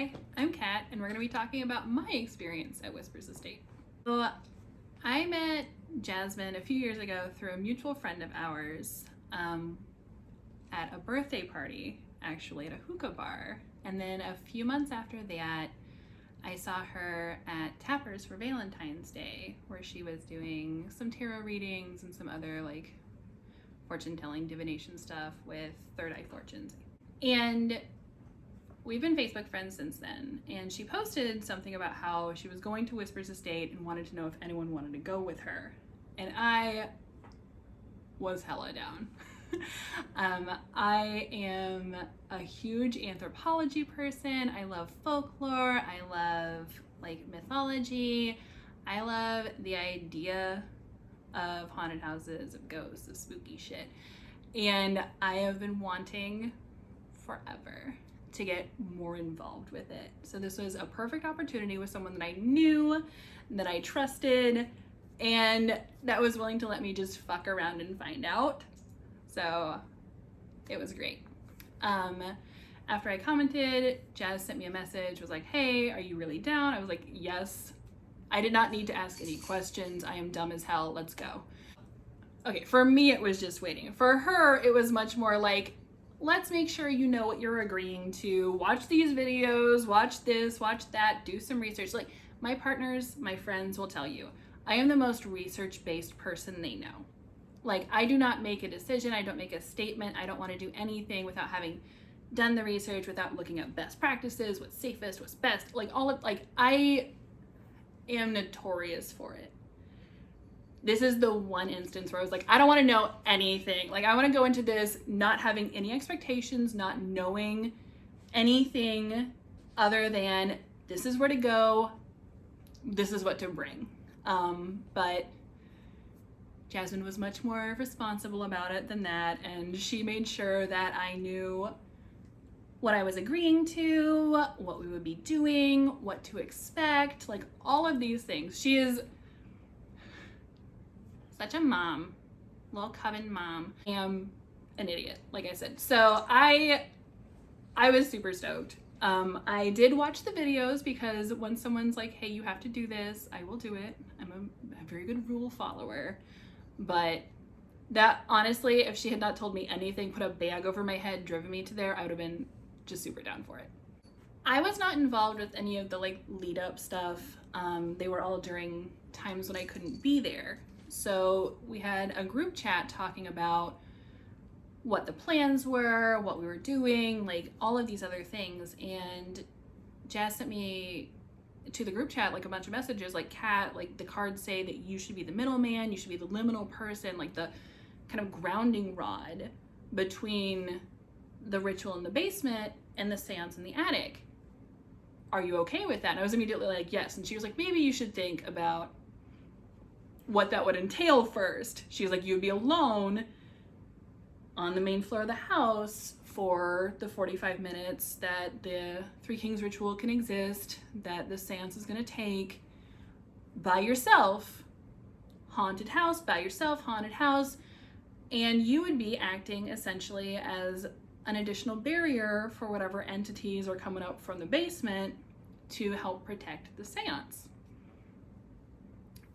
Hi, I'm Kat, and we're going to be talking about my experience at Whispers Estate. So, I met Jasmine a few years ago through a mutual friend of ours at a birthday party, actually, at a hookah bar. And then a few months after that, I saw her at Tappers for Valentine's Day, where she was doing some tarot readings and some other like fortune-telling divination stuff with Third Eye Fortunes. And we've been Facebook friends since then, and she posted something about how she was going to Whispers Estate and wanted to know if anyone wanted to go with her. And I was hella down. I am a huge anthropology person. I love folklore. I love like mythology. I love the idea of haunted houses, of ghosts, of spooky shit. And I have been wanting forever to get more involved with it. So this was a perfect opportunity with someone that I knew, that I trusted, and that was willing to let me just fuck around and find out. So it was great. After I commented, Jazz sent me a message, was like, hey, are you really down? I was like, yes. I did not need to ask any questions. I am dumb as hell. Let's go. Okay, for me, it was just waiting. For her, it was much more like, let's make sure you know what you're agreeing to. Watch these videos, watch this, watch that, do some research. Like, my partners, my friends will tell you, I am the most research-based person they know. Like, I do not make a decision, I don't make a statement, I don't want to do anything without having done the research, without looking at best practices, what's safest, what's best, like all of, like, I am notorious for it. This is the one instance where I was like, I don't want to know anything. Like, I want to go into this not having any expectations, not knowing anything other than this is where to go, this is what to bring. But Jasmine was much more responsible about it than that, and she made sure that I knew what I was agreeing to, what we would be doing, what to expect, like all of these things. She is such a mom, little coven mom. I am an idiot, like I said. So I was super stoked. I did watch the videos because when someone's like, hey, you have to do this, I will do it. I'm a very good rule follower. But that, honestly, if she had not told me anything, put a bag over my head, driven me to there, I would have been just super down for it. I was not involved with any of the like lead up stuff. They were all during times when I couldn't be there. So we had a group chat talking about what the plans were, what we were doing, like all of these other things. And Jazz sent me to the group chat like a bunch of messages like, Kat, like the cards say that you should be the middleman, you should be the liminal person, like the kind of grounding rod between the ritual in the basement and the seance in the attic. Are you okay with that? And I was immediately like, yes. And she was like, maybe you should think about what that would entail first. She was like, you would be alone on the main floor of the house for the 45 minutes that the Three Kings ritual can exist, that the seance is going to take, by yourself, haunted house, by yourself, haunted house, and you would be acting essentially as an additional barrier for whatever entities are coming up from the basement to help protect the seance.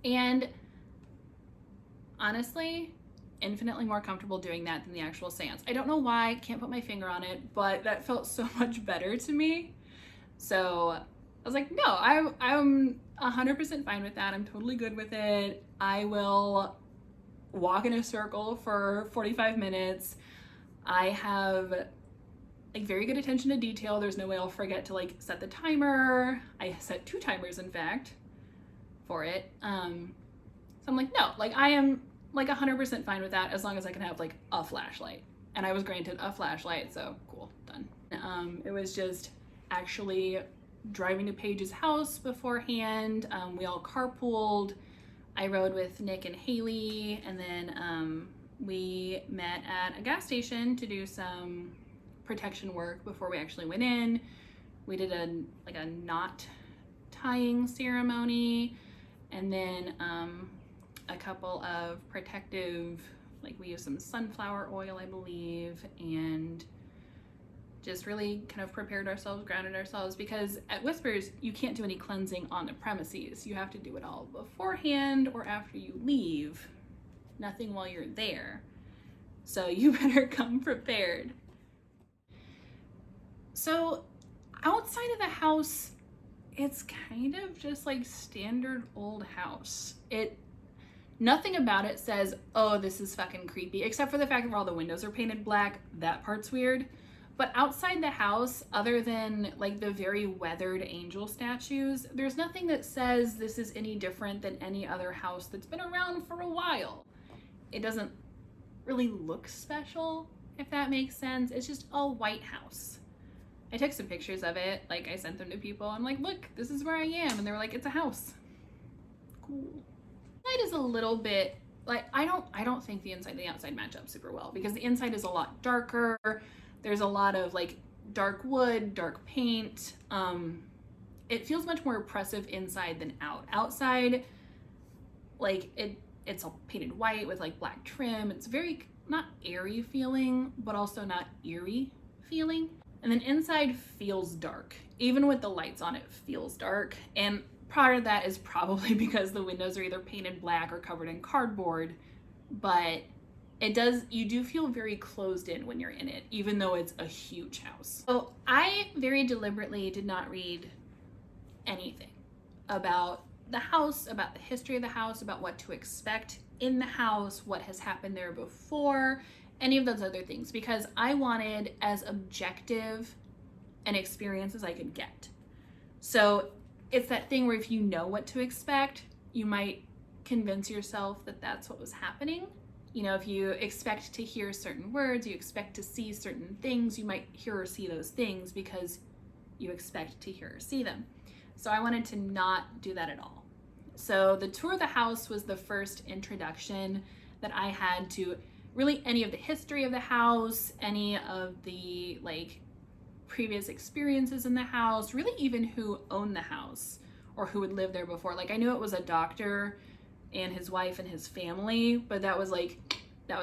And honestly, infinitely more comfortable doing that than the actual seance. I don't know why, can't put my finger on it, but that felt so much better to me. So I was like, no, I'm 100% fine with that. I'm totally good with it. I will walk in a circle for 45 minutes. I have like very good attention to detail. There's no way I'll forget to like set the timer. I set 2 timers, in fact, for it. So I'm like, no, like I am like 100% fine with that as long as I can have like a flashlight. And I was granted a flashlight, so cool, done. It was just actually driving to Paige's house beforehand. We all carpooled. I rode with Nick and Haley, and then we met at a gas station to do some protection work before we actually went in. We did a knot tying ceremony, and then a couple of protective, like we used some sunflower oil, I believe, and just really kind of prepared ourselves, grounded ourselves, because at Whispers, you can't do any cleansing on the premises. You have to do it all beforehand or after you leave, nothing while you're there. So you better come prepared. So outside of the house, it's kind of just like standard old house. Nothing about it says, oh, this is fucking creepy, except for the fact that all the windows are painted black. That part's weird. But outside the house, other than like the very weathered angel statues, there's nothing that says this is any different than any other house that's been around for a while. It doesn't really look special, if that makes sense. It's just a white house. I took some pictures of it, like I sent them to people. I'm like, look, this is where I am. And they were like, it's a house. Cool. Inside is a little bit, like, I don't think the inside and the outside match up super well, because the inside is a lot darker. There's a lot of like dark wood, dark paint. It feels much more oppressive inside than out. Outside, like it's all painted white with like black trim. It's very not airy feeling, but also not eerie feeling. And then inside feels dark. Even with the lights on, it feels dark. And part of that is probably because the windows are either painted black or covered in cardboard, but you do feel very closed in when you're in it, even though it's a huge house. So I very deliberately did not read anything about the house, about the history of the house, about what to expect in the house, what has happened there before, any of those other things, because I wanted as objective an experience as I could get. So it's that thing where if you know what to expect, you might convince yourself that that's what was happening. You know, if you expect to hear certain words, you expect to see certain things, you might hear or see those things because you expect to hear or see them. So I wanted to not do that at all. So the tour of the house was the first introduction that I had to really any of the history of the house, any of the like previous experiences in the house, really even who owned the house or who had lived there before. Like I knew it was a doctor and his wife and his family, but that was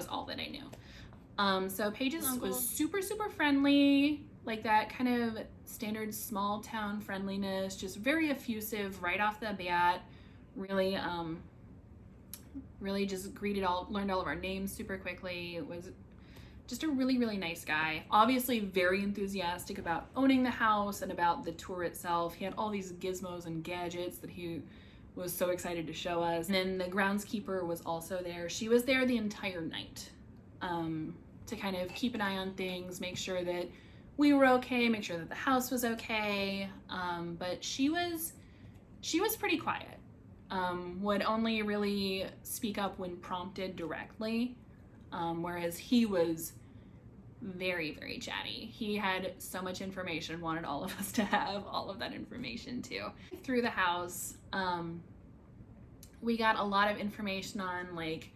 all that I knew. So Paige's was super, super friendly, like that kind of standard small town friendliness, just very effusive right off the bat. Really just learned all of our names super quickly. It was just a really, really nice guy. Obviously very enthusiastic about owning the house and about the tour itself. He had all these gizmos and gadgets that he was so excited to show us. And then the groundskeeper was also there. She was there the entire night to kind of keep an eye on things, make sure that we were okay, make sure that the house was okay. But she was pretty quiet. Would only really speak up when prompted directly, whereas he was very, very chatty. He had so much information, wanted all of us to have all of that information too. Through the house, we got a lot of information on like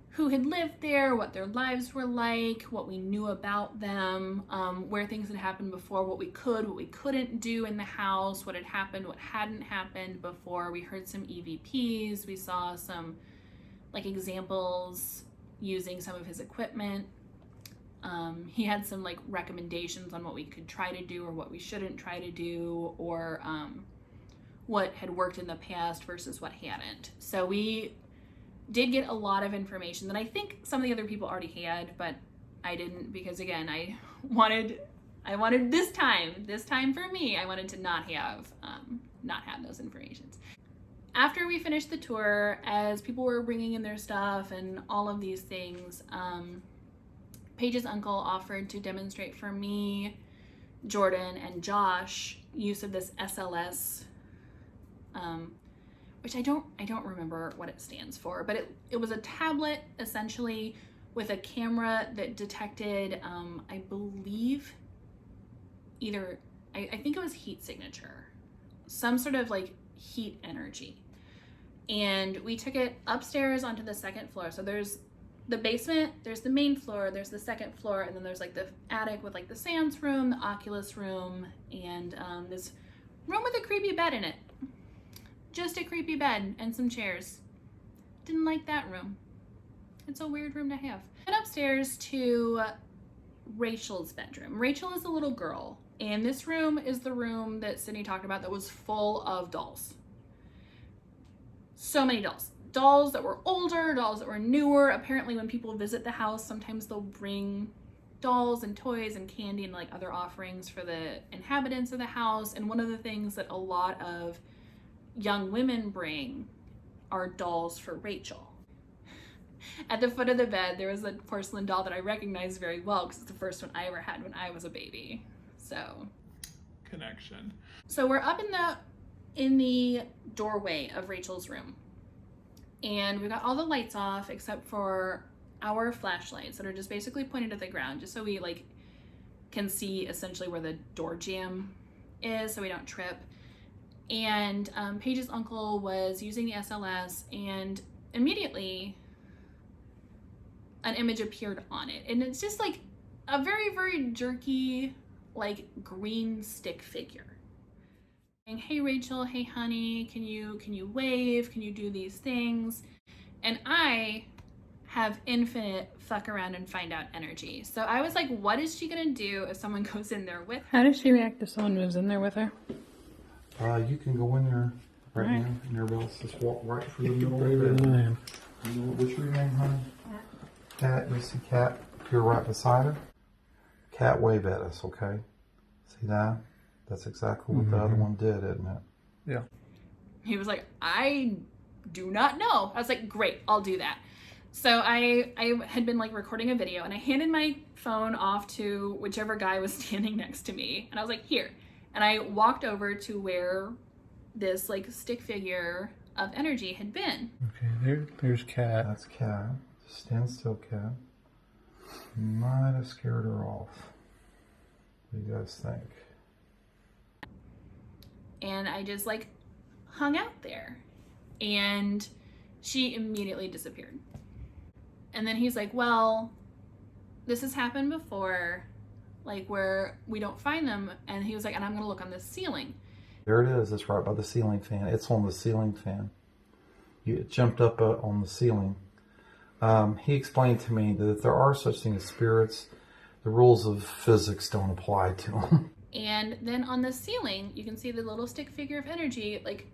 who had lived there, what their lives were like, what we knew about them, where things had happened before, what we couldn't do in the house, what had happened, what hadn't happened before. We heard some EVPs, we saw some like examples using some of his equipment. He had some like recommendations on what we could try to do or what we shouldn't try to do, or what had worked in the past versus what hadn't. So we did get a lot of information that I think some of the other people already had, but I didn't, because again, I wanted this time for me, I wanted to not have those informations. After we finished the tour, as people were bringing in their stuff and all of these things, Paige's uncle offered to demonstrate for me, Jordan, and Josh use of this SLS, which I don't remember what it stands for, but it was a tablet essentially with a camera that detected, I believe, I think it was heat signature, some sort of like heat energy. And we took it upstairs onto the second floor. So there's the basement, there's the main floor, there's the second floor, and then there's like the attic with like the seance room, the Oculus room, and this room with a creepy bed in it. Just a creepy bed and some chairs. Didn't like that room. It's a weird room to have. Went upstairs to Rachel's bedroom. Rachel is a little girl, and this room is the room that Sydney talked about that was full of dolls. So many dolls. Dolls that were older, dolls that were newer. Apparently when people visit the house, sometimes they'll bring dolls and toys and candy and like other offerings for the inhabitants of the house. And one of the things that a lot of young women bring are dolls for Rachel. At the foot of the bed, there was a porcelain doll that I recognized very well because it's the first one I ever had when I was a baby. So connection. So we're up in the doorway of Rachel's room, and we got all the lights off except for our flashlights that are just basically pointed at the ground, just so we like can see essentially where the door jamb is, so we don't trip. And Paige's uncle was using the SLS, and immediately an image appeared on it, and it's just like a very, very jerky, like green stick figure. Saying, hey Rachel, hey honey, can you wave? Can you do these things? And I have infinite fuck around and find out energy. So I was like, what is she gonna do if someone goes in there with her? How does she react if someone moves in there with her? You can go in there right now, and everybody else just walk right through the middle of the Braver bed. than I am. What's your name, honey? Cat. You see Cat here right beside her? Cat, wave at us, okay? See that? That's exactly what the other one did, isn't it? Yeah. He was like, I do not know. I was like, great, I'll do that. So I had been like recording a video, and I handed my phone off to whichever guy was standing next to me, and I was like, here. And I walked over to where this like stick figure of energy had been. Okay, there's Cat. That's Cat. Stand still, Cat. Might have scared her off. What do you guys think? And I just like hung out there, and she immediately disappeared. And then he's like, well, this has happened before, like where we don't find them. And he was like, and I'm gonna look on the ceiling. There it is. It's right by the ceiling fan. It's on the ceiling fan. It jumped up on the ceiling. He explained to me that if there are such things as spirits, the rules of physics don't apply to them. And then on the ceiling, you can see the little stick figure of energy, like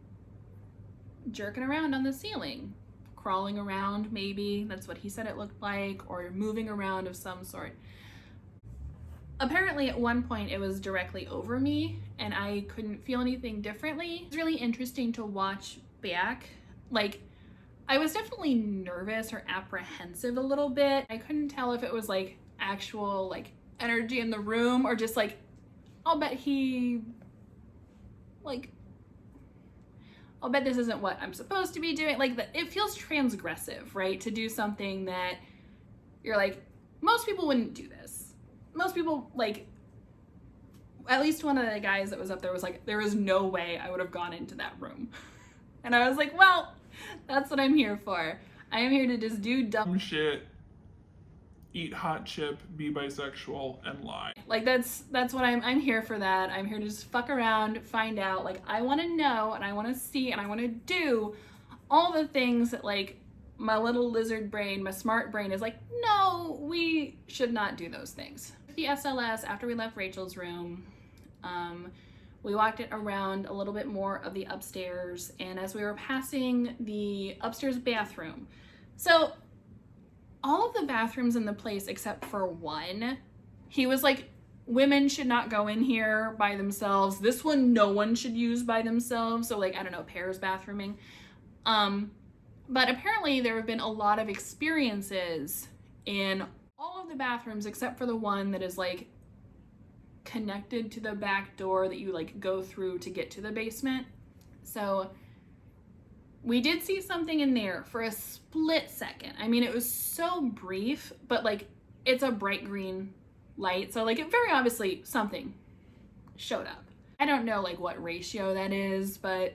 jerking around on the ceiling, crawling around, maybe. That's what he said it looked like, or moving around of some sort. Apparently at one point it was directly over me and I couldn't feel anything differently. It's really interesting to watch back. Like, I was definitely nervous or apprehensive a little bit. I couldn't tell if it was like actual like energy in the room or just like, I'll bet this isn't what I'm supposed to be doing. Like, it feels transgressive, right? To do something that you're like, most people wouldn't do this. Most people, like, at least one of the guys that was up there was like, there is no way I would have gone into that room. And I was like, well, that's what I'm here for. I am here to just do dumb shit, eat hot chip, be bisexual, and lie. Like, that's what I'm here for that. I'm here to just fuck around, find out. Like, I want to know and I want to see and I want to do all the things that like my little lizard brain, my smart brain is like, no, we should not do those things. The SLS, after we left Rachel's room, we walked it around a little bit more of the upstairs, and as we were passing the upstairs bathroom, so all of the bathrooms in the place except for one, he was like, women should not go in here by themselves. This one, no one should use by themselves. So like, I don't know, pairs bathrooming. But apparently there have been a lot of experiences in all of the bathrooms except for the one that is like connected to the back door that you like go through to get to the basement. So we did see something in there for a split second. I mean, it was so brief, but like it's a bright green light. So like it very obviously something showed up. I don't know like what ratio that is, but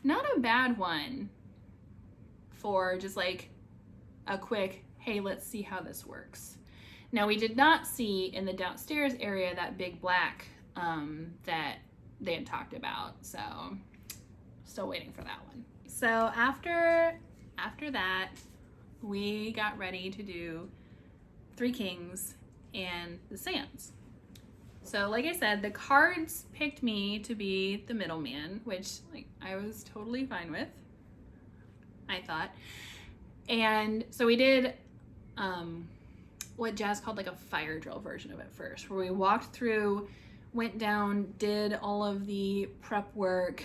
not a bad one for just like a quick, hey, let's see how this works. Now, we did not see in the downstairs area that big black that they had talked about, so still waiting for that one. So after that, we got ready to do Three Kings and the seance. So like I said, the cards picked me to be the middleman, which like I was totally fine with, I thought. And so we did what Jazz called like a fire drill version of it first, where we walked through, went down, did all of the prep work,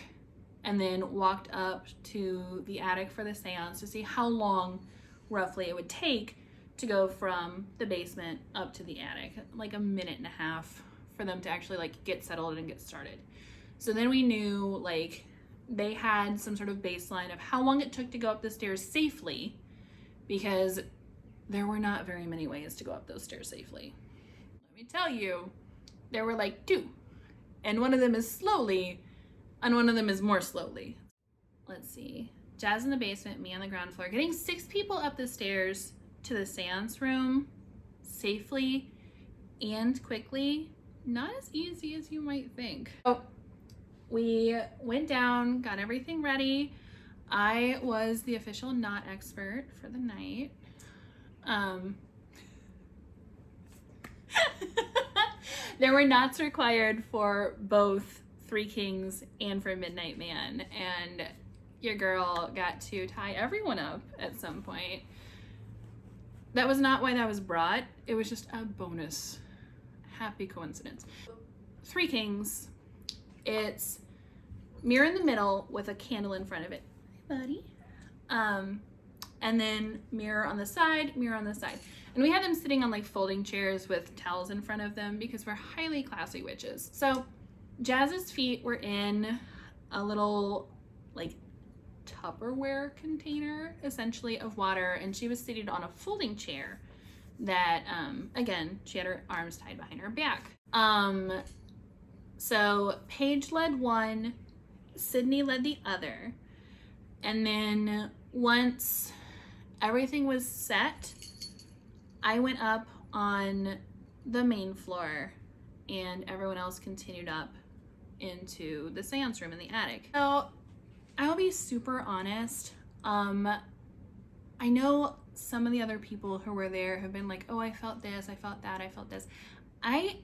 and then walked up to the attic for the seance to see how long roughly it would take to go from the basement up to the attic, like a minute and a half for them to actually like get settled and get started. So then we knew like they had some sort of baseline of how long it took to go up the stairs safely, because there were not very many ways to go up those stairs safely. Let me tell you, there were like 2, and one of them is slowly and one of them is more slowly. Let's see, Jazz in the basement, me on the ground floor, getting 6 people up the stairs to the seance room safely and quickly, not as easy as you might think. So we went down, got everything ready. I was the official knot expert for the night. There were knots required for both Three Kings and for Midnight Man, and your girl got to tie everyone up at some point. That was not why that was brought. It was just a bonus. Happy coincidence. Three Kings, it's mirror in the middle with a candle in front of it. Hi, buddy. And then mirror on the side, mirror on the side. And we had them sitting on like folding chairs with towels in front of them because we're highly classy witches. So Jazz's feet were in a little like Tupperware container essentially of water, and she was seated on a folding chair that again, she had her arms tied behind her back. So Paige led one, Sydney led the other, and then once everything was set, I went up on the main floor and everyone else continued up into the seance room in the attic. So I will be super honest. I know some of the other people who were there have been like, oh, I felt this, I felt that, I felt this.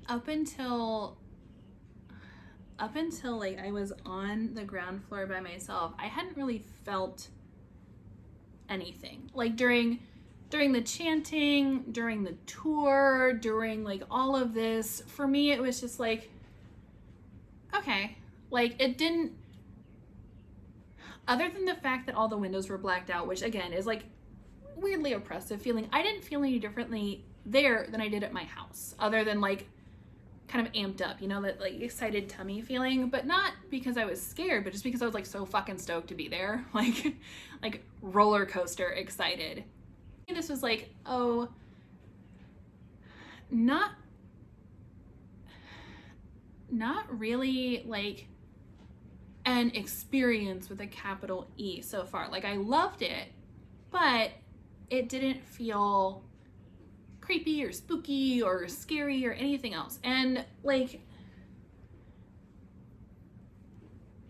Up until like I was on the ground floor by myself, I hadn't really felt anything. Like during the chanting, during the tour, during like all of this, for me it was just like, okay, like it didn't, other than the fact that all the windows were blacked out, which again is like weirdly oppressive feeling, I didn't feel any differently there than I did at my house, other than like kind of amped up, you know, that like excited tummy feeling, but not because I was scared, but just because I was like so fucking stoked to be there, like roller coaster excited. And this was like, oh, not really like an experience with a capital E so far. Like I loved it, but it didn't feel creepy or spooky or scary or anything else. And like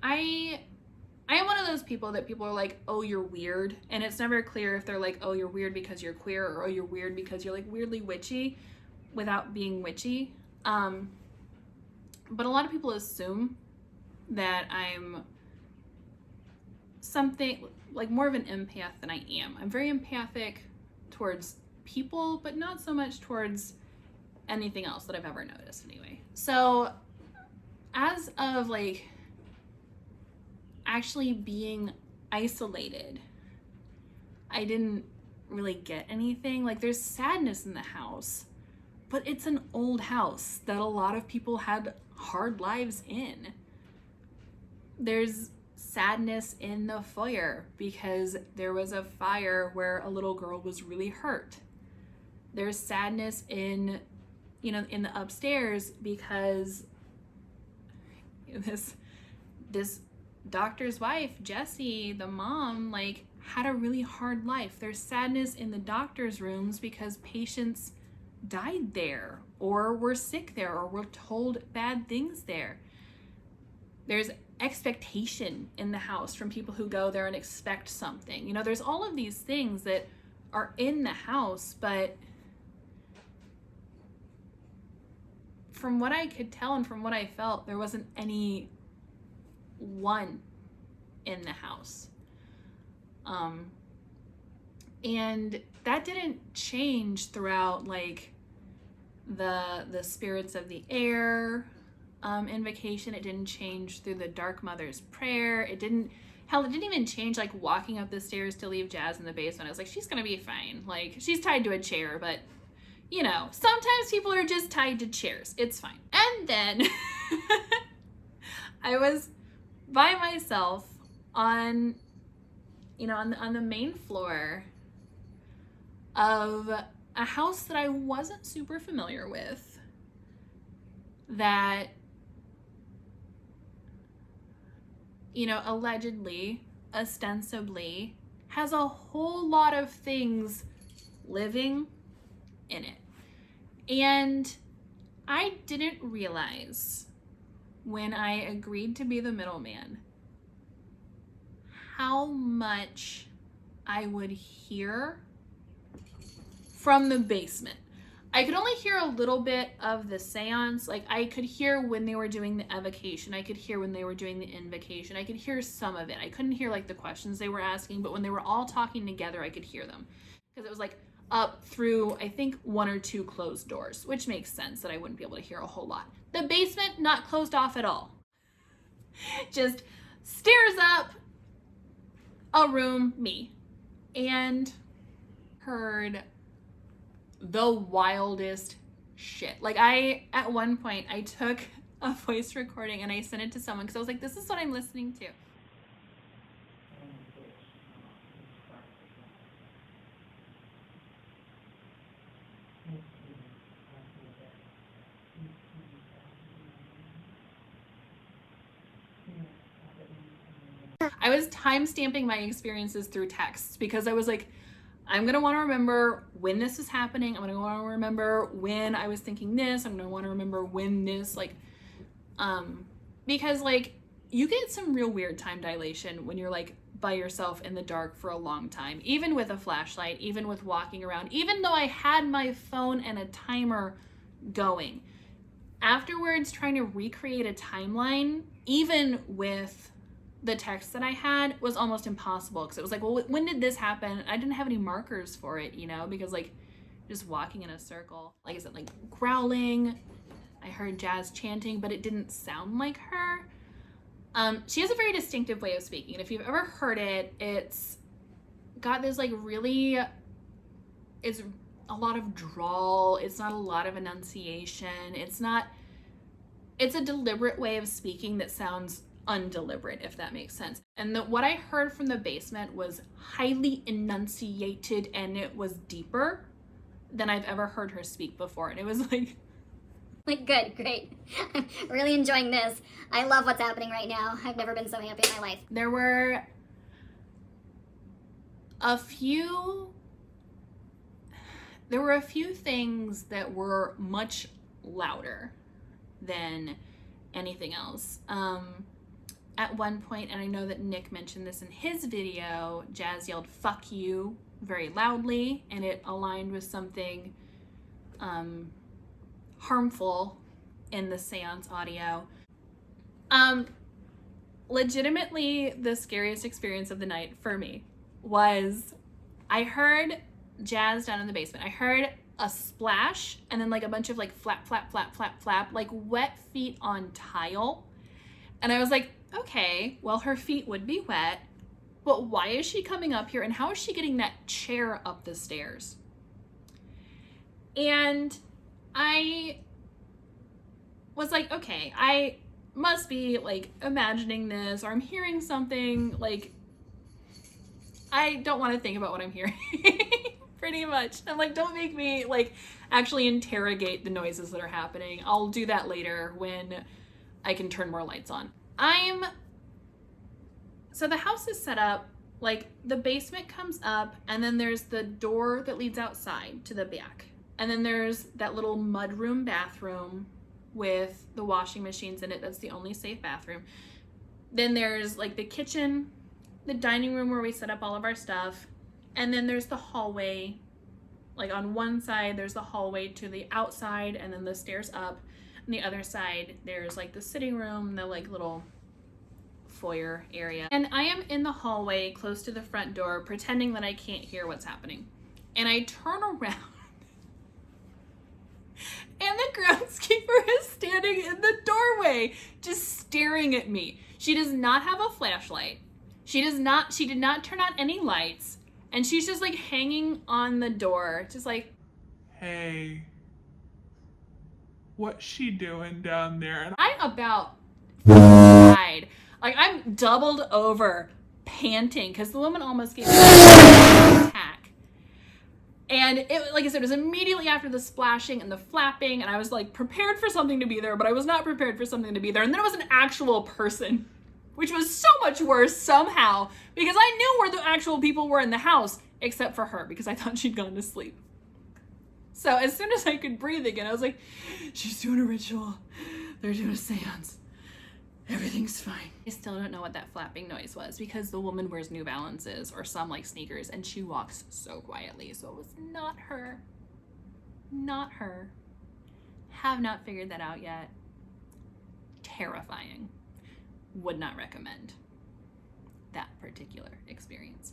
I am one of those people that people are like, oh, you're weird, and it's never clear if they're like, oh, you're weird because you're queer, or oh, you're weird because you're like weirdly witchy without being witchy. But a lot of people assume that I'm something like more of an empath than I am. I'm very empathic towards people, but not so much towards anything else that I've ever noticed anyway. So as of like actually being isolated, I didn't really get anything. Like there's sadness in the house, but it's an old house that a lot of people had hard lives in. There's sadness in the foyer because there was a fire where a little girl was really hurt. There's sadness in, you know, in the upstairs because this doctor's wife, Jessie, the mom, like had a really hard life. There's sadness in the doctor's rooms because patients died there or were sick there or were told bad things there. There's expectation in the house from people who go there and expect something. You know, there's all of these things that are in the house, but from what I could tell and from what I felt, there wasn't any one in the house. And that didn't change throughout like the spirits of the air invocation. It didn't change through the Dark Mother's prayer. It didn't even change like walking up the stairs to leave Jazz in the basement. I was like, she's gonna be fine. Like, she's tied to a chair, but you know, sometimes people are just tied to chairs. It's fine. And then I was by myself on, you know, on the main floor of a house that I wasn't super familiar with, that, you know, allegedly, ostensibly, has a whole lot of things living in it. And I didn't realize when I agreed to be the middleman how much I would hear from the basement. I could only hear a little bit of the seance. Like, I could hear when they were doing the evocation. I could hear when they were doing the invocation. I could hear some of it. I couldn't hear like the questions they were asking, but when they were all talking together, I could hear them. Because it was like up through, I think, 1 or 2 closed doors, which makes sense that I wouldn't be able to hear a whole lot. The basement, not closed off at all. Just stairs up, a room, me. And heard the wildest shit. Like, at one point, I took a voice recording and I sent it to someone because I was like, this is what I'm listening to. I was time-stamping my experiences through texts because I was like, I'm going to want to remember when this is happening. I'm going to want to remember when I was thinking this. I'm going to want to remember when this, like, because, like, you get some real weird time dilation when you're, like, by yourself in the dark for a long time, even with a flashlight, even with walking around, even though I had my phone and a timer going. Afterwards, trying to recreate a timeline, even with the text that I had, was almost impossible because it was like, well, when did this happen? I didn't have any markers for it, you know, because like just walking in a circle. Like I said, like growling. I heard Jazz chanting, but it didn't sound like her. She has a very distinctive way of speaking. And if you've ever heard it, it's got this like really, it's a lot of drawl. It's not a lot of enunciation. It's a deliberate way of speaking that sounds undeliberate, if that makes sense. And what I heard from the basement was highly enunciated, and it was deeper than I've ever heard her speak before. And it was like good, great. I'm really enjoying this. I love what's happening right now. I've never been so happy in my life. There were a few things that were much louder than anything else. At one point, and I know that Nick mentioned this in his video, Jazz yelled "fuck you" very loudly, and it aligned with something harmful in the seance audio. Legitimately, the scariest experience of the night for me was I heard Jazz down in the basement. I heard a splash and then like a bunch of like flap, flap, flap, flap, flap, like wet feet on tile. And I was like, okay, well, her feet would be wet, but why is she coming up here and how is she getting that chair up the stairs? And I was like, okay, I must be like imagining this, or I'm hearing something. Like, I don't want to think about what I'm hearing. Pretty much. I'm like, don't make me like actually interrogate the noises that are happening. I'll do that later when I can turn more lights on. So the house is set up like the basement comes up, and then there's the door that leads outside to the back. And then there's that little mudroom bathroom with the washing machines in it. That's the only safe bathroom. Then there's like the kitchen, the dining room where we set up all of our stuff. And then there's the hallway. Like on one side, there's the hallway to the outside and then the stairs up. On the other side, there's like the sitting room, the like little foyer area. And I am in the hallway close to the front door, pretending that I can't hear what's happening. And I turn around and the groundskeeper is standing in the doorway, just staring at me. She does not have a flashlight. She did not turn on any lights. And she's just like hanging on the door, just like, Hey, what's she doing down there? And I about died. Like, I'm doubled over, panting, because the woman almost gave me an attack. And it, like I said, it was immediately after the splashing and the flapping, and I was like prepared for something to be there, but I was not prepared for something to be there. And then it was an actual person, which was so much worse somehow, because I knew where the actual people were in the house, except for her, because I thought she'd gone to sleep. So as soon as I could breathe again, I was like, she's doing a ritual. They're doing a seance. Everything's fine. I still don't know what that flapping noise was, because the woman wears New Balances or some like sneakers, and she walks so quietly. So it was not her. Not her. Have not figured that out yet. Terrifying. Would not recommend that particular experience.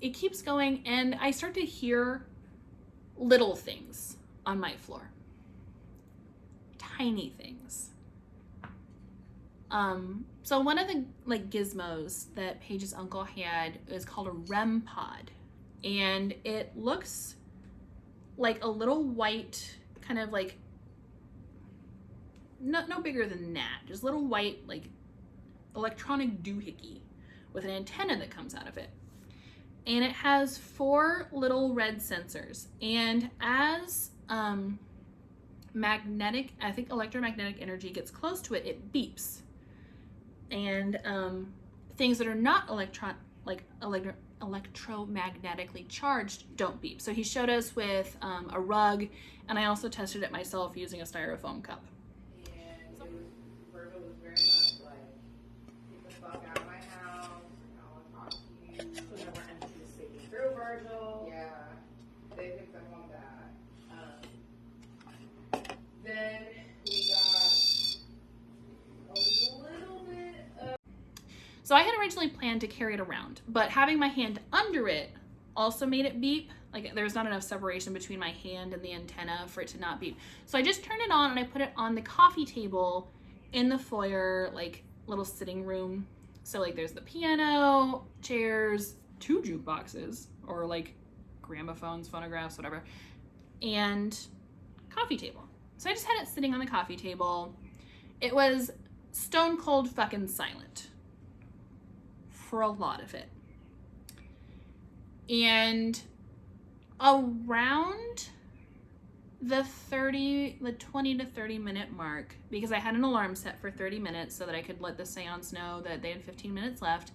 It keeps going, and I start to hear little things on my floor. Tiny things. So one of the like gizmos that Paige's uncle had is called a REM pod, and it looks like a little white, kind of like no bigger than that, just little white like electronic doohickey with an antenna that comes out of it. And it has 4 little red sensors, and as magnetic, I think electromagnetic energy gets close to it, it beeps. And things that are not electromagnetically charged don't beep. So he showed us with a rug, and I also tested it myself using a styrofoam cup. And Virgil was very much like, get the fuck out of my house, I don't want to talk to you. So never empty the city through Virgil. Yeah, they picked up on that. Then we got a little bit of... So I had originally planned to carry it around, but having my hand under it also made it beep. Like, there was not enough separation between my hand and the antenna for it to not beep. So I just turned it on and I put it on the coffee table in the foyer, like little sitting room. So like there's the piano, chairs, 2 jukeboxes, or like gramophones, phonographs, whatever, and coffee table. So I just had it sitting on the coffee table. It was stone cold fucking silent for a lot of it. And around the 20 to 30 minute mark, because I had an alarm set for 30 minutes so that I could let the seance know that they had 15 minutes left.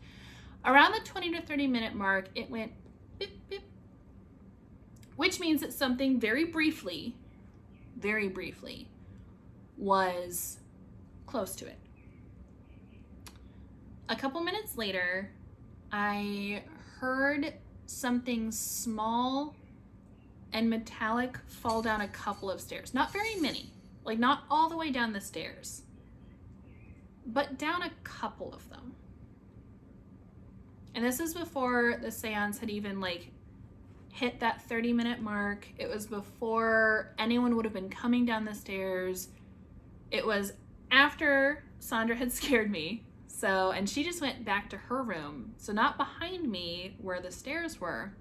Around the 20 to 30 minute mark, it went beep, beep, which means that something very briefly was close to it. A couple minutes later, I heard something small and metallic fall down a couple of stairs. Not very many, like not all the way down the stairs, but down a couple of them. And this is before the seance had even like hit that 30-minute mark. It was before anyone would have been coming down the stairs. It was after Sandra had scared me. So, and she just went back to her room. So not behind me where the stairs were.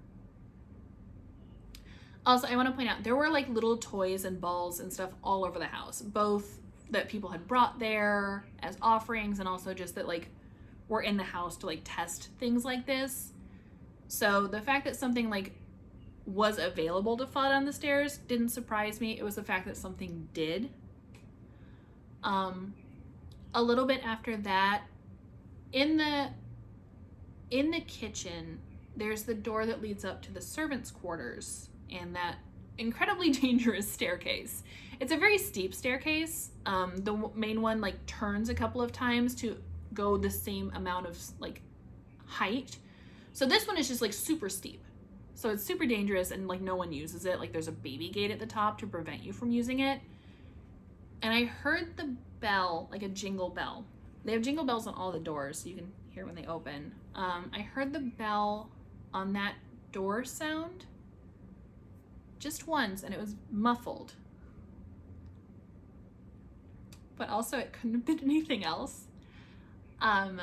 Also, I want to point out, there were like little toys and balls and stuff all over the house, both that people had brought there as offerings and also just that like were in the house to like test things like this. So the fact that something like was available to fall down the stairs didn't surprise me. It was the fact that something did. A little bit after that, in the kitchen, there's the door that leads up to the servants' quarters and that incredibly dangerous staircase. It's a very steep staircase. The main one like turns a couple of times to go the same amount of like height. So this one is just like super steep. So it's super dangerous and like no one uses it. Like there's a baby gate at the top to prevent you from using it. and I heard the bell, like a jingle bell. They have jingle bells on all the doors, so you can hear when they open. I heard the bell on that door sound just once, and it was muffled. But also it couldn't have been anything else. And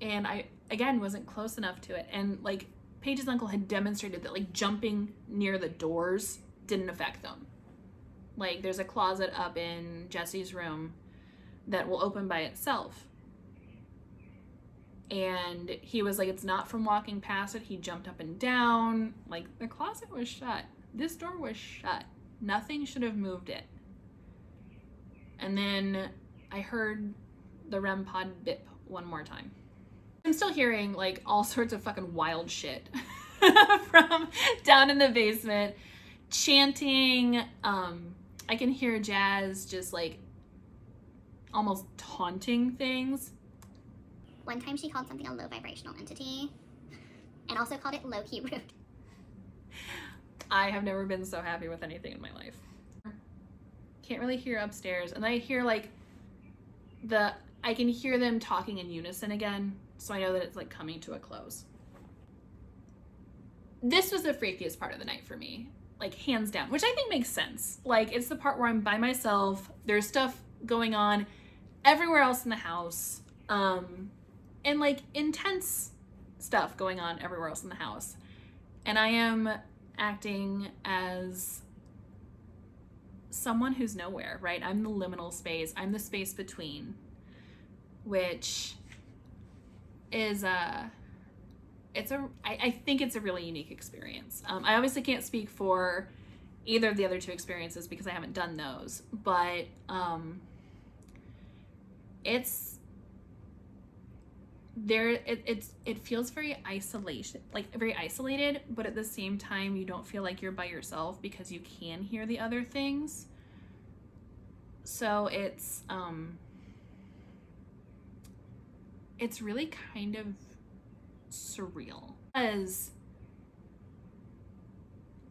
I, again, wasn't close enough to it. And like Paige's uncle had demonstrated that like jumping near the doors didn't affect them. Like there's a closet up in Jesse's room that will open by itself. And he was like, it's not from walking past it. He jumped up and down. Like the closet was shut. This door was shut. Nothing should have moved it. And then I heard the REM pod bip one more time. I'm still hearing like all sorts of fucking wild shit from down in the basement, chanting. I can hear Jazz just like almost taunting things. One time she called something a low vibrational entity and also called it low-key rude. I have never been so happy with anything in my life. Can't really hear upstairs, and I hear like I can hear them talking in unison again, so I know that it's like coming to a close. This was the freakiest part of the night for me, like hands down, which I think makes sense. Like it's the part where I'm by myself, there's stuff going on everywhere else in the house, and like intense stuff going on everywhere else in the house, and I am acting as someone who's nowhere, right? I'm the liminal space. I'm the space between, which is I think it's a really unique experience. I obviously can't speak for either of the other two experiences because I haven't done those, but it feels very very isolated, but at the same time you don't feel like you're by yourself because you can hear the other things. So it's really kind of surreal because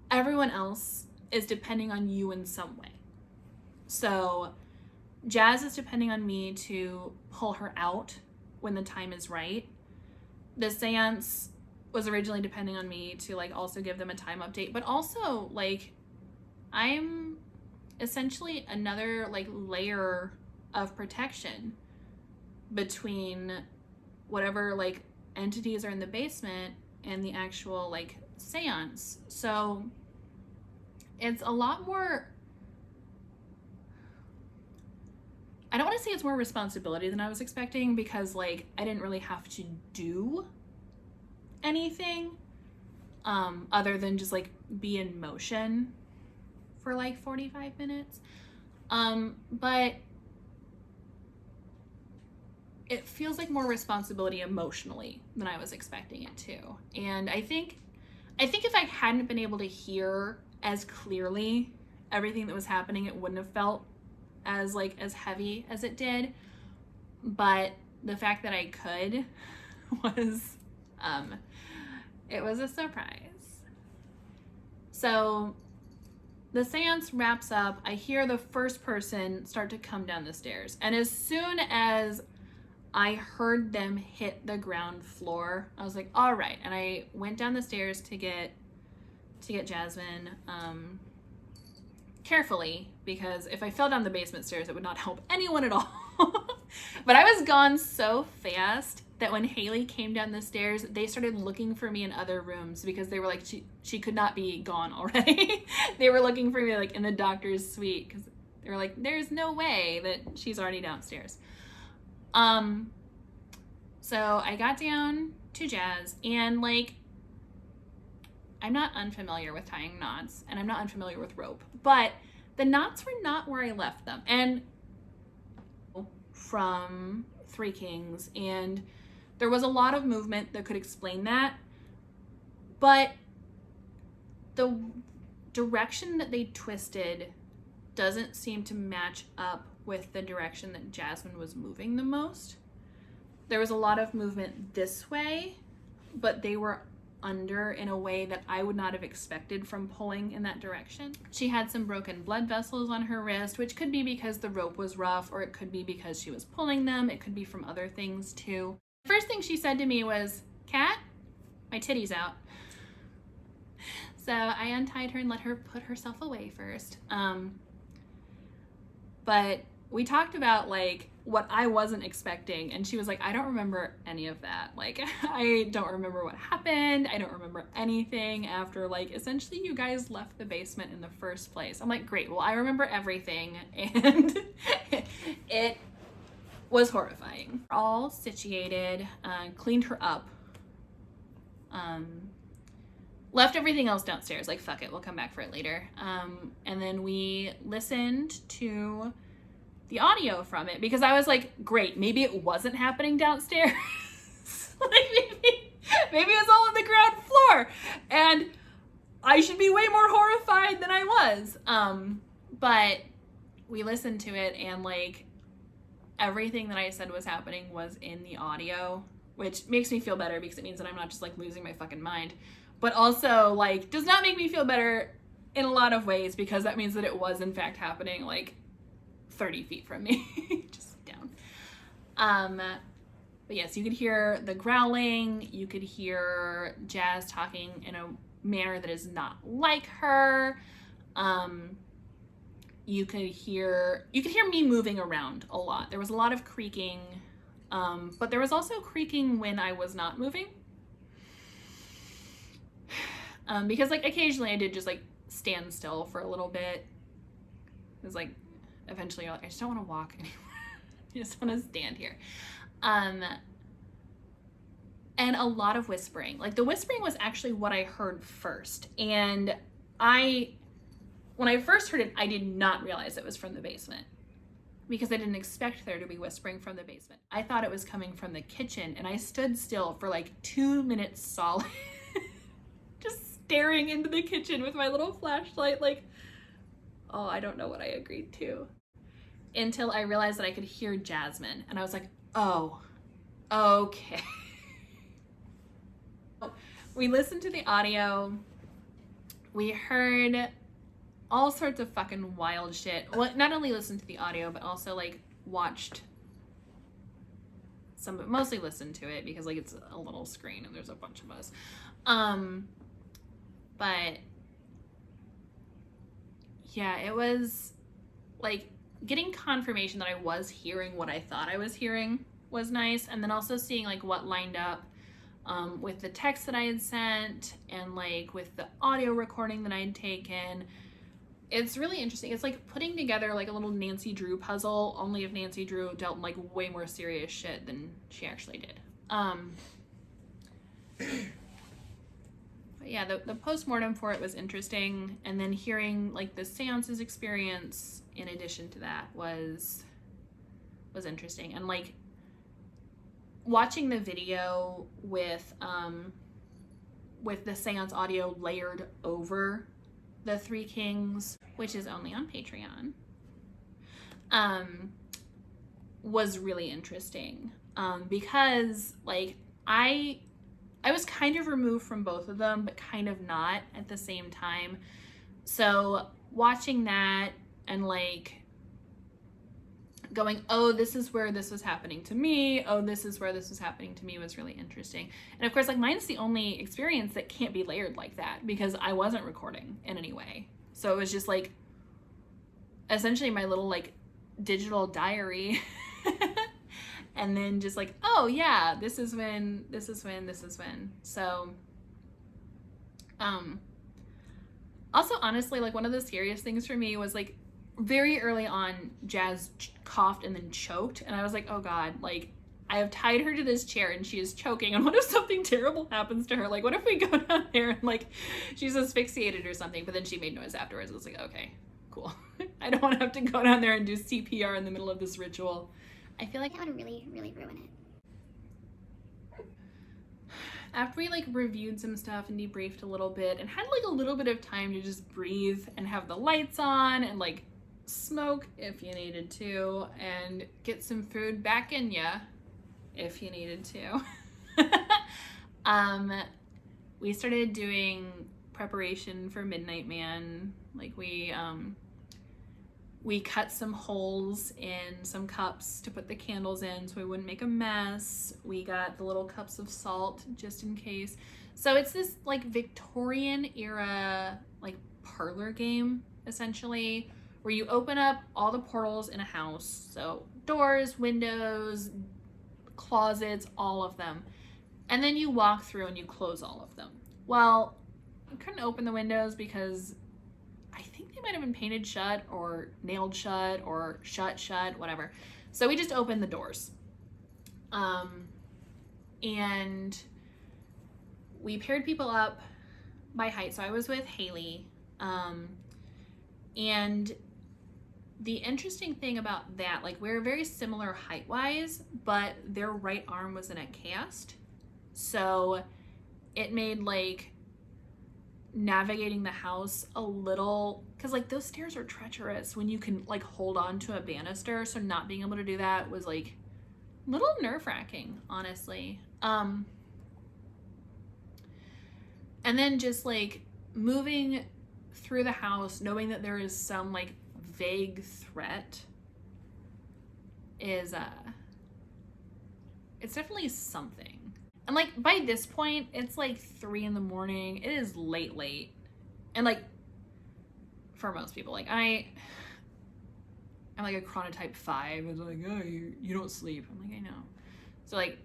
everyone else is depending on you in some way. So Jazz is depending on me to pull her out when the time is right. The seance was originally depending on me to like also give them a time update, but also like I'm essentially another like layer of protection between whatever like entities are in the basement and the actual like seance. So it's a lot more, I don't want to say it's more responsibility than I was expecting because like I didn't really have to do anything other than just like be in motion for like 45 minutes. But it feels like more responsibility emotionally than I was expecting it to. And I think if I hadn't been able to hear as clearly everything that was happening, it wouldn't have felt as heavy as it did. But the fact that I could was it was a surprise. So the seance wraps up. I hear the first person start to come down the stairs, and as soon as I heard them hit the ground floor, I was like, all right. And I went down the stairs to get Jasmine carefully, because if I fell down the basement stairs, it would not help anyone at all. But I was gone so fast that when Haley came down the stairs, they started looking for me in other rooms because they were like, she could not be gone already. They were looking for me like in the doctor's suite because they were like, there's no way that she's already downstairs. So I got down to Jazz, and like, I'm not unfamiliar with tying knots, and I'm not unfamiliar with rope, but the knots were not where I left them. And from Three Kings, and there was a lot of movement that could explain that, but the direction that they twisted doesn't seem to match up with the direction that Jasmine was moving the most. There was a lot of movement this way, but they were under in a way that I would not have expected from pulling in that direction. She had some broken blood vessels on her wrist, which could be because the rope was rough, or it could be because she was pulling them. It could be from other things too. First thing she said to me was, "Kat, my titty's out." So I untied her and let her put herself away first. But we talked about like what I wasn't expecting, and she was like, "I don't remember any of that. Like, I don't remember what happened. I don't remember anything after like essentially you guys left the basement in the first place." I'm like, "Great, well, I remember everything," and it was horrifying. All situated, cleaned her up, left everything else downstairs, like fuck it, we'll come back for it later. And then we listened to the audio from it because I was like, great, maybe it wasn't happening downstairs. Like maybe it's all on the ground floor and I should be way more horrified than I was. But we listened to it and like everything that I said was happening was in the audio, which makes me feel better because it means that I'm not just like losing my fucking mind, but also like does not make me feel better in a lot of ways because that means that it was in fact happening like 30 feet from me, just down. But yes, you could hear the growling, you could hear Jazz talking in a manner that is not like her. You could hear me moving around a lot. There was a lot of creaking, but there was also creaking when I was not moving. Because like occasionally I did just like stand still for a little bit. It was like, eventually I just don't want to walk anymore. I just want to stand here. And a lot of whispering. Like the whispering was actually what I heard first. And when I first heard it, I did not realize it was from the basement because I didn't expect there to be whispering from the basement. I thought it was coming from the kitchen and I stood still for like 2 minutes solid, just staring into the kitchen with my little flashlight like, oh, I don't know what I agreed to. Until I realized that I could hear Jasmine and I was like, oh, okay. We listened to the audio. We heard all sorts of fucking wild shit. Well, not only listened to the audio, but also like watched some, mostly listened to it because like it's a little screen and there's a bunch of us. But yeah, it was like getting confirmation that I was hearing what I thought I was hearing was nice. And then also seeing like what lined up with the text that I had sent and like with the audio recording that I had taken. It's really interesting. It's like putting together like a little Nancy Drew puzzle, only if Nancy Drew dealt in like way more serious shit than she actually did. But yeah, the post-mortem for it was interesting. And then hearing like the seances experience in addition to that was interesting. And like watching the video with the seance audio layered over the Three Kings, which is only on Patreon, was really interesting. Because like I was kind of removed from both of them, but kind of not at the same time. So watching that and like going, oh, this is where this was happening to me. Oh, this is where this was happening to me was really interesting. And of course, like mine's the only experience that can't be layered like that because I wasn't recording in any way. So it was just like essentially my little like digital diary. And then just like, oh yeah, this is when. So, also honestly, like one of the scariest things for me was like very early on, Jazz coughed and then choked. And I was like, oh God, like I have tied her to this chair and she is choking. And what if something terrible happens to her? Like, what if we go down there and like she's asphyxiated or something? But then she made noise afterwards. I was like, okay, cool. I don't want to have to go down there and do CPR in the middle of this ritual. I feel like That would really, really ruin it. after we like reviewed some stuff and debriefed a little bit and had like a little bit of time to just breathe and have the lights on and like smoke if you needed to and get some food back in ya if you needed to. we started doing preparation for Midnight Man. Like we cut some holes in some cups to put the candles in so we wouldn't make a mess. We got the little cups of salt just in case. So it's this like Victorian era like parlor game essentially, where you open up all the portals in a house. So doors, windows, closets, all of them. And then you walk through and you close all of them. Well, we couldn't open the windows because I think they might have been painted shut or nailed shut or shut, whatever. So we just opened the doors. And we paired people up by height. So I was with Haley. And the interesting thing about that, like we're very similar height-wise, but their right arm was in a cast. So it made like navigating the house a little, because like those stairs are treacherous when you can like hold on to a banister, so not being able to do that was like a little nerve-wracking, honestly. And then just like moving through the house knowing that there is some like vague threat is it's definitely something. And like by this point it's like 3 a.m. It is late, and like for most people, like I'm like a chronotype 5. It's like, oh, you don't sleep. I'm like, I know. So like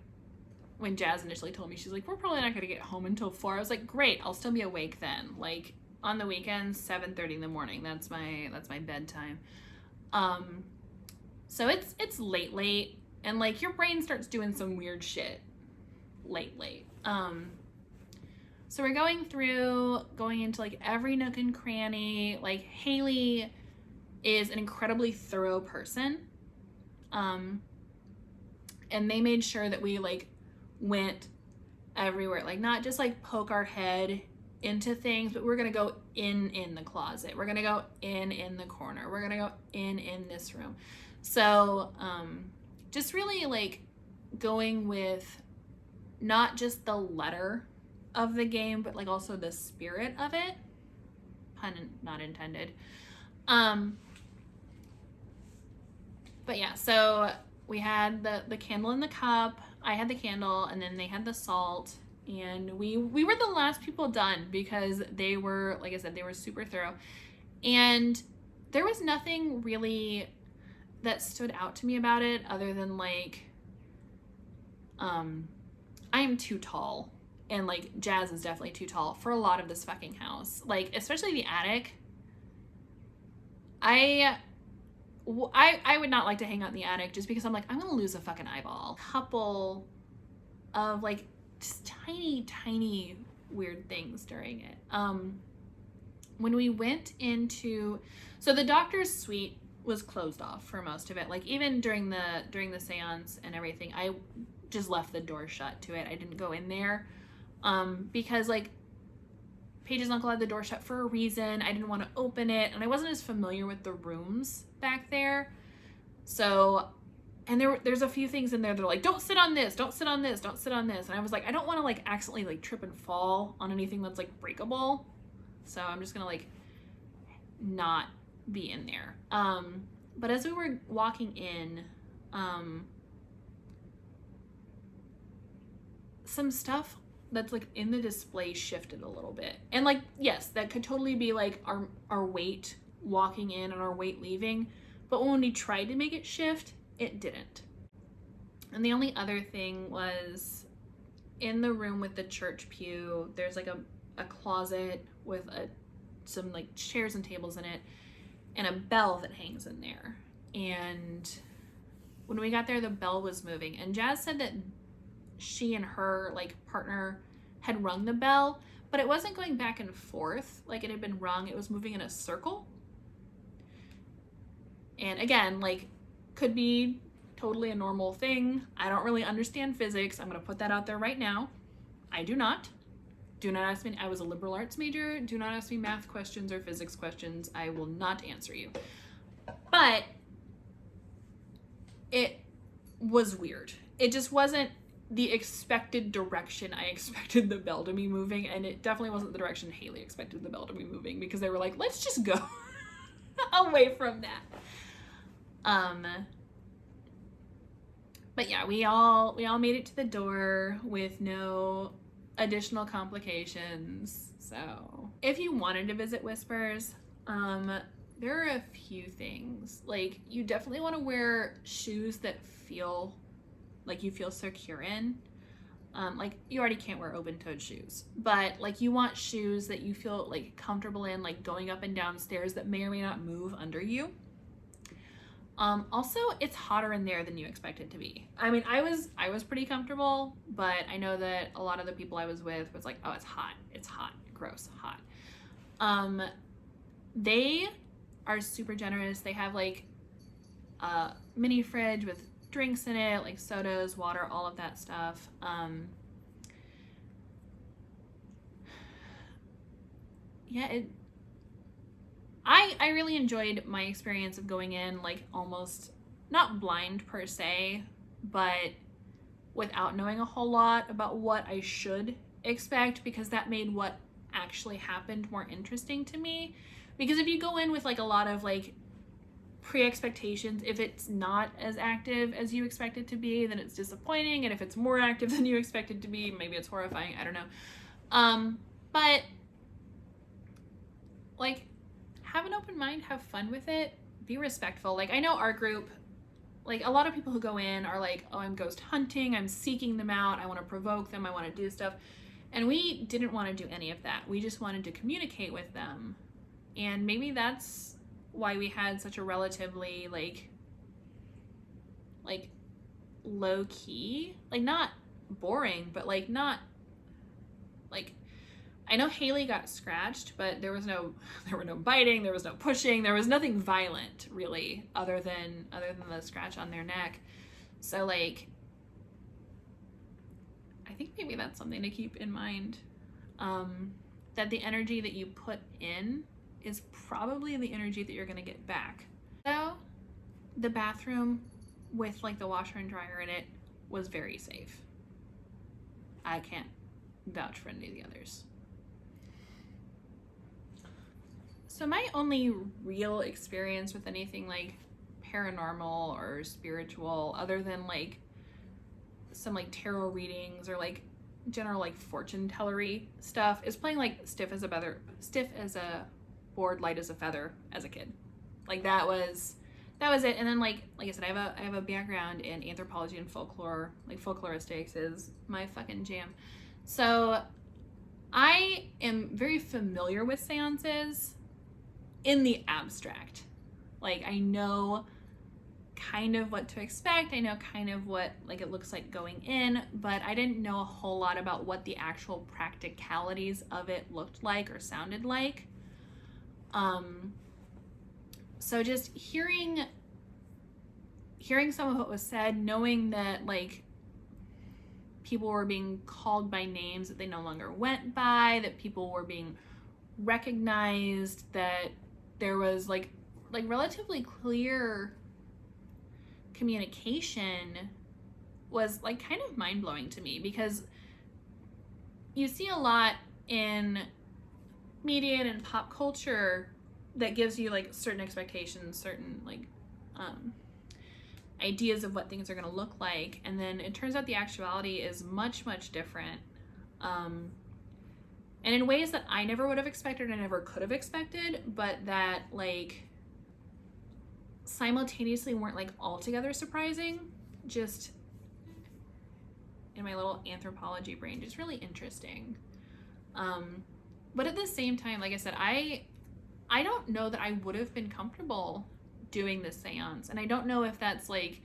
when Jazz initially told me, she's like, we're probably not gonna get home until 4. I was like, great, I'll still be awake then. Like on the weekends, 7:30 in the morning. That's my bedtime. So it's late, and like your brain starts doing some weird shit late. So we're going into like every nook and cranny. Like Haley is an incredibly thorough person. And they made sure that we like went everywhere, like not just like poke our head into things, but we're gonna go in the closet, we're gonna go in the corner, we're gonna go in this room. So just really like going with not just the letter of the game, but like also the spirit of it, pun not intended. But yeah, so we had the candle in the cup, I had the candle, and then they had the salt. And we were the last people done because they were, like I said, they were super thorough. And there was nothing really that stood out to me about it other than like, I am too tall. And like Jazz is definitely too tall for a lot of this fucking house. Like, especially the attic. I would not like to hang out in the attic just because I'm like, I'm gonna lose a fucking eyeball. Couple of like, just tiny weird things during it. When we went into, so the doctor's suite was closed off for most of it. Like even during the seance and everything, I just left the door shut to it. I didn't go in there because like Paige's uncle had the door shut for a reason. I didn't want to open it, and I wasn't as familiar with the rooms back there. So, and there's a few things in there that are like, don't sit on this, don't sit on this, don't sit on this. And I was like, I don't want to like accidentally like trip and fall on anything that's like breakable. So I'm just gonna like not be in there. But as we were walking in, some stuff that's like in the display shifted a little bit. And like, yes, that could totally be like our weight walking in and our weight leaving. But when we tried to make it shift, it didn't. And the only other thing was in the room with the church pew, there's like a closet with some like chairs and tables in it and a bell that hangs in there. And when we got there, the bell was moving, and Jazz said that she and her like partner had rung the bell, but it wasn't going back and forth like it had been rung. It was moving in a circle. And again, like, could be totally a normal thing. I don't really understand physics. I'm gonna put that out there right now. I do not. Do not ask me. I was a liberal arts major. Do not ask me math questions or physics questions. I will not answer you. But it was weird. It just wasn't the expected direction I expected the bell to be moving, and it definitely wasn't the direction Haley expected the bell to be moving, because they were like, let's just go away from that. But yeah, we all made it to the door with no additional complications. So if you wanted to visit Whispers, there are a few things. Like, you definitely want to wear shoes that feel like you feel secure in. Like, you already can't wear open-toed shoes, but like, you want shoes that you feel like comfortable in, like going up and down stairs that may or may not move under you. Also, it's hotter in there than you expect it to be. I mean, I was pretty comfortable, but I know that a lot of the people I was with was like, oh, it's hot, gross, hot. They are super generous. They have like a mini fridge with drinks in it, like sodas, water, all of that stuff. Yeah, I really enjoyed my experience of going in, like, almost not blind per se, but without knowing a whole lot about what I should expect, because that made what actually happened more interesting to me. Because if you go in with like a lot of like pre-expectations, if it's not as active as you expect it to be, then it's disappointing, and if it's more active than you expect it to be, maybe it's horrifying. I don't know. But like, have an open mind, have fun with it, be respectful. Like, I know our group, like, a lot of people who go in are like, oh, I'm ghost hunting, I'm seeking them out, I want to provoke them, I want to do stuff. And we didn't want to do any of that. We just wanted to communicate with them. And maybe that's why we had such a relatively like low key, like, not boring, but like, not like, I know Haley got scratched, but there were no biting, there was no pushing, there was nothing violent really, other than the scratch on their neck. So like, I think maybe that's something to keep in mind, that the energy that you put in is probably the energy that you're gonna get back. So the bathroom with like the washer and dryer in it was very safe. I can't vouch for any of the others. So my only real experience with anything like paranormal or spiritual, other than like some like tarot readings or like general like fortune tellery stuff, is playing like Stiff as a Board, Light as a Feather as a kid. Like, that was it. And then like I said, I have a background in anthropology and folklore. Like, folkloristics is my fucking jam. So I am very familiar with seances in the abstract. Like, I know kind of what to expect. I know kind of what like it looks like going in, but I didn't know a whole lot about what the actual practicalities of it looked like or sounded like. So just hearing some of what was said, knowing that like people were being called by names that they no longer went by, that people were being recognized, that there was like relatively clear communication, was like kind of mind-blowing to me, because you see a lot in media and pop culture that gives you like certain expectations, certain like ideas of what things are going to look like, and then it turns out the actuality is much different, and in ways that I never would have expected and never could have expected, but that like simultaneously weren't like altogether surprising. Just in my little anthropology brain, just really interesting. But at the same time, like I said, I don't know that I would have been comfortable doing this seance, and I don't know if that's like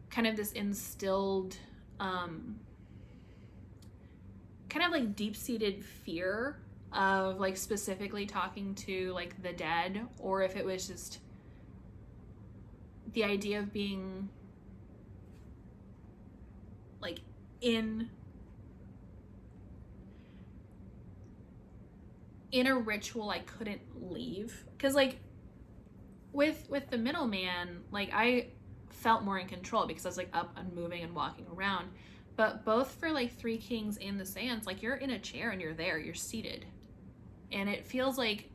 kind of this instilled kind of like deep-seated fear of like specifically talking to like the dead, or if it was just the idea of being like in a ritual I couldn't leave. Because like with the middleman, like I felt more in control because I was like up and moving and walking around. But both for like Three Kings and the Seance, like you're in a chair and you're there, you're seated. And it feels like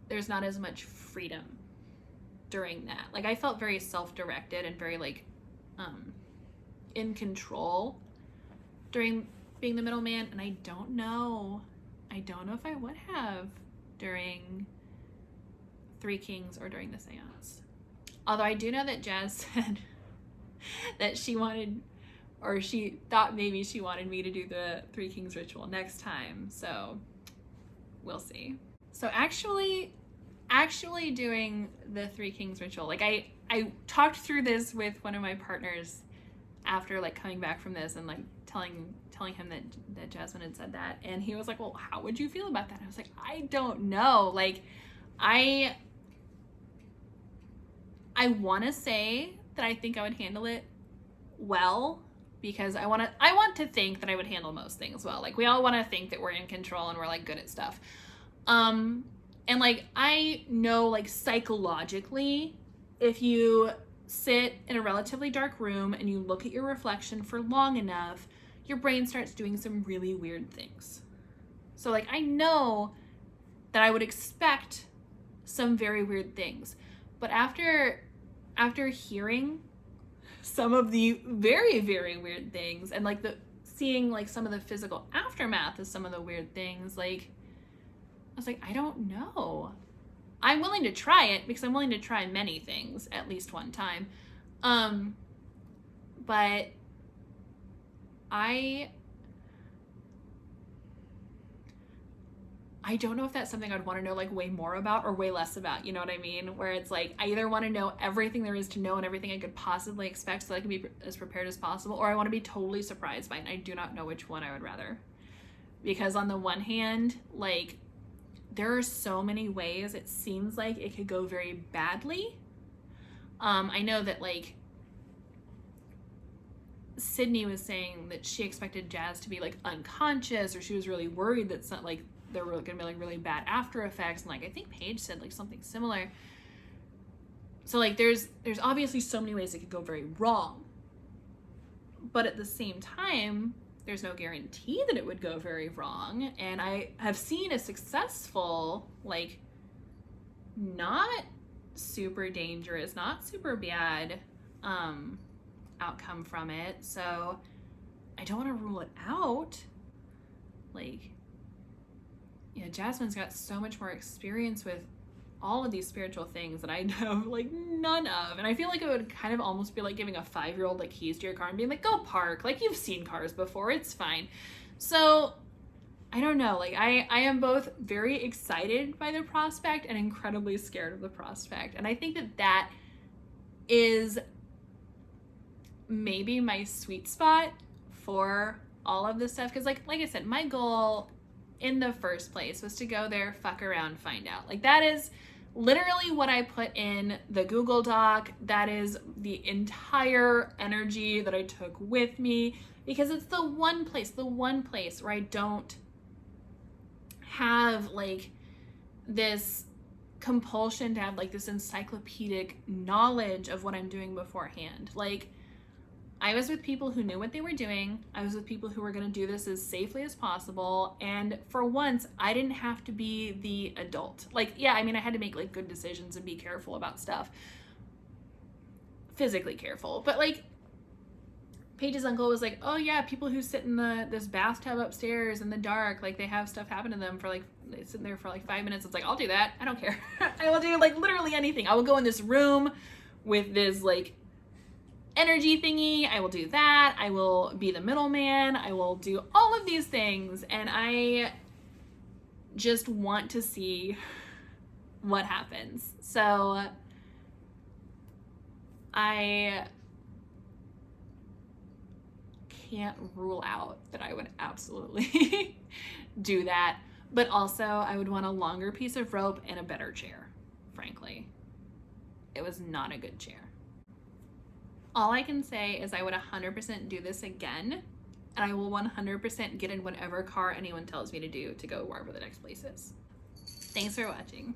there's not as much freedom during that. Like I felt very self-directed and very like in control during being the middleman, and I don't know if I would have during Three Kings or during the Seance. Although I do know that Jazz said that she wanted, or she thought maybe she wanted me to do the Three Kings ritual next time, so we'll see. So actually doing the Three Kings ritual, like I talked through this with one of my partners after like coming back from this and like telling him that Jasmine had said that, and he was like, well, how would you feel about that? I was like, I don't know. Like I want to say that I think I would handle it well, because I want to think that I would handle most things well. Like we all want to think that we're in control and we're like good at stuff. And like I know like psychologically, if you sit in a relatively dark room and you look at your reflection for long enough, your brain starts doing some really weird things. So like I know that I would expect some very weird things. But after hearing some of the very, very weird things and like seeing like some of the physical aftermath of some of the weird things, like I was like, I don't know. I'm willing to try it because I'm willing to try many things at least one time. But I don't know if that's something I'd want to know like way more about or way less about, you know what I mean? Where it's like, I either want to know everything there is to know and everything I could possibly expect so that I can be as prepared as possible, or I want to be totally surprised by it, and I do not know which one I would rather. Because on the one hand, like, there are so many ways it seems like it could go very badly. I know that like Sydney was saying that she expected Jazz to be like unconscious, or she was really worried that some, like there were gonna be like really bad after effects, and like I think Paige said like something similar. So like there's obviously so many ways it could go very wrong, but at the same time there's no guarantee that it would go very wrong. And I have seen a successful, like, not super dangerous, not super bad outcome from it. So I don't want to rule it out. Like, yeah, Jasmine's got so much more experience with all of these spiritual things that I know like none of, and I feel like it would kind of almost be like giving a 5-year-old like keys to your car and being like, go park, like you've seen cars before, it's fine. So I don't know, like I am both very excited by the prospect and incredibly scared of the prospect, and I think that is maybe my sweet spot for all of this stuff, because like I said, my goal in the first place was to go there, fuck around, find out. Like that is literally what I put in the Google Doc. That is the entire energy that I took with me, because it's the one place where I don't have like this compulsion to have like this encyclopedic knowledge of what I'm doing beforehand. Like I was with people who knew what they were doing. I was with people who were going to do this as safely as possible. And for once, I didn't have to be the adult. Like, yeah, I mean, I had to make like good decisions and be careful about stuff. Physically careful. But like, Paige's uncle was like, oh yeah, people who sit in this bathtub upstairs in the dark, like they have stuff happen to them for like, they sit in there for like 5 minutes. It's like, I'll do that. I don't care. I will do like literally anything. I will go in this room with this like energy thingy. I will do that. I will be the middleman. I will do all of these things. And I just want to see what happens. So I can't rule out that I would absolutely do that. But also I would want a longer piece of rope and a better chair, frankly. It was not a good chair. All I can say is I would 100% do this again, and I will 100% get in whatever car anyone tells me to do to go wherever the next place is. Thanks for watching.